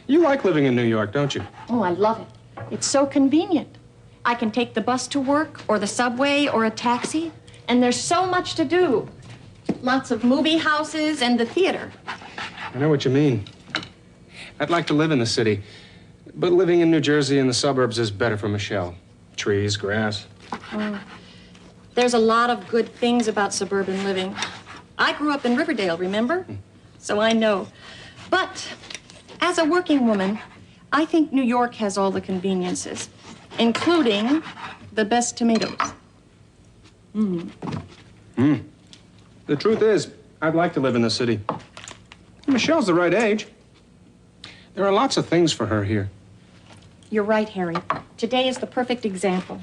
You like living in New York, don't you? Oh, I love it. It's so convenient. I can take the bus to work, or the subway, or a taxi, and there's so much to do. Lots of movie houses and the theater. I know what you mean. I'd like to live in the city, but living in New Jersey in the suburbs is better for Michelle. Trees, grass. There's a lot of good things about suburban living. I grew up in Riverdale, remember? So I know. But as a working woman, I think New York has all the conveniences, including the best tomatoes. The truth is, I'd like to live in the city. Michelle's the right age. There are lots of things for her here. You're right, Harry. Today is the perfect example.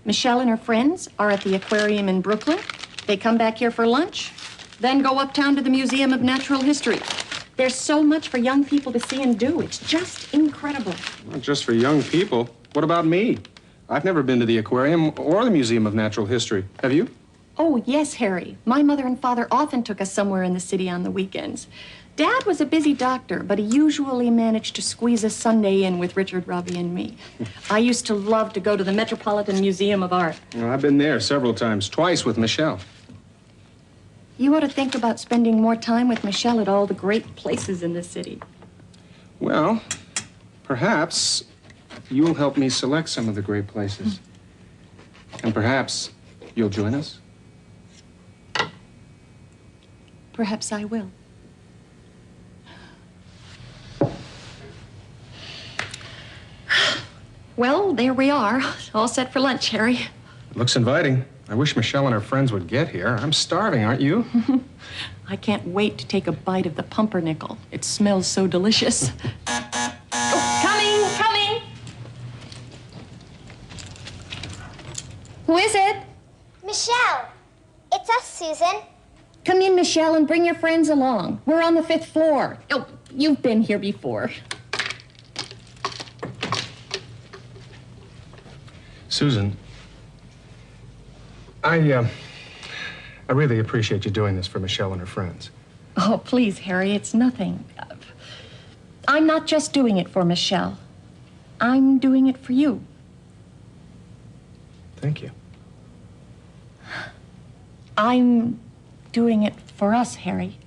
Michelle and her friends are at the aquarium in Brooklyn. They come back here for lunch, then go uptown to the Museum of Natural History. There's so much for young people to see and do. It's just incredible. Not just for young people. What about me? I've never been to the aquarium or the Museum of Natural History. Have you? Oh, yes, Harry. My mother and father often took us somewhere in the city on the weekends. Dad was a busy doctor, but he usually managed to squeeze a Sunday in with Richard, Robbie, and me. I used to love to go to the Metropolitan Museum of Art. Well, I've been there several times, twice with Michelle. You ought to think about spending more time with Michelle at all the great places in the city. Well, perhaps you'll help me select some of the great places. And perhaps you'll join us. Perhaps I will. Well, there we are. All set for lunch, Harry. Looks inviting. I wish Michelle and her friends would get here. I'm starving, aren't you? I can't wait to take a bite of the pumpernickel. It smells so delicious. Oh, coming! Who is it? Michelle, it's us, Susan. Come in, Michelle, and bring your friends along. We're on the 5th floor. Oh, you've been here before. Susan, I really appreciate you doing this for Michelle and her friends. Oh, please, Harry, it's nothing. I'm not just doing it for Michelle. I'm doing it for you. Thank you. I'm doing it for us, Harry.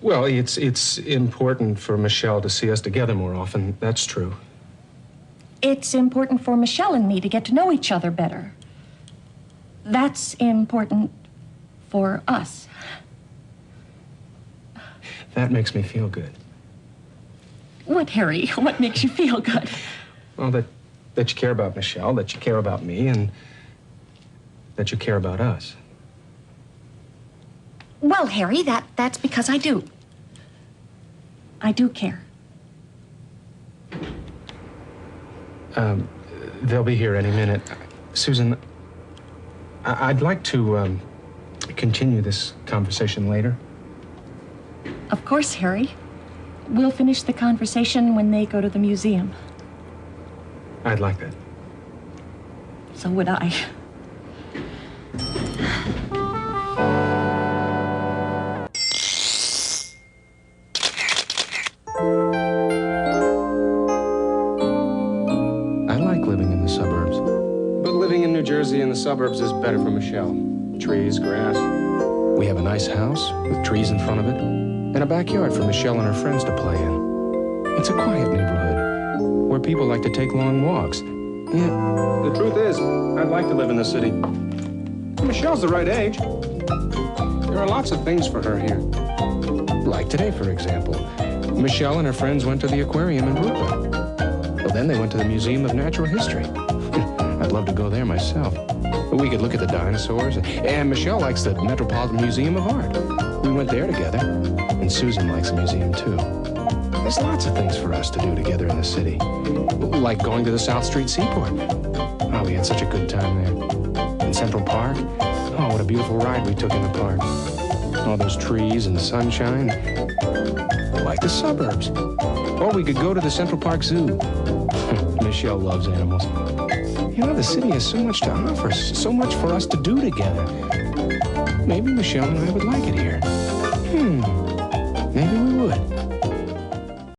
Well, it's important for Michelle to see us together more often. That's true. It's important for Michelle and me to get to know each other better. That's important for us. That makes me feel good. What, Harry? What makes you feel good? Well, that you care about Michelle, that you care about me, and that you care about us. Well, Harry, that's because I do. I do care. They'll be here any minute. Susan, I'd like to continue this conversation later. Of course, Harry. We'll finish the conversation when they go to the museum. I'd like that. So would I. In the suburbs is better for Michelle. Trees, grass. We have a nice house with trees in front of it, and a backyard for Michelle and her friends to play in. It's a quiet neighborhood where people like to take long walks. Yeah. The truth is, I'd like to live in the city. Michelle's the right age. There are lots of things for her here. Like today, for example. Michelle and her friends went to the aquarium in Brooklyn. Well, then they went to the Museum of Natural History. I'd love to go there myself. We could look at the dinosaurs. And Michelle likes the Metropolitan Museum of Art. We went there together. And Susan likes the museum, too. There's lots of things for us to do together in the city. Like going to the South Street Seaport. Oh, we had such a good time there. In Central Park. Oh, what a beautiful ride we took in the park. All those trees and the sunshine. Like the suburbs. Or we could go to the Central Park Zoo. Michelle loves animals. You know, the city has so much to offer, so much for us to do together. Maybe Michelle and I would like it here. Maybe we would.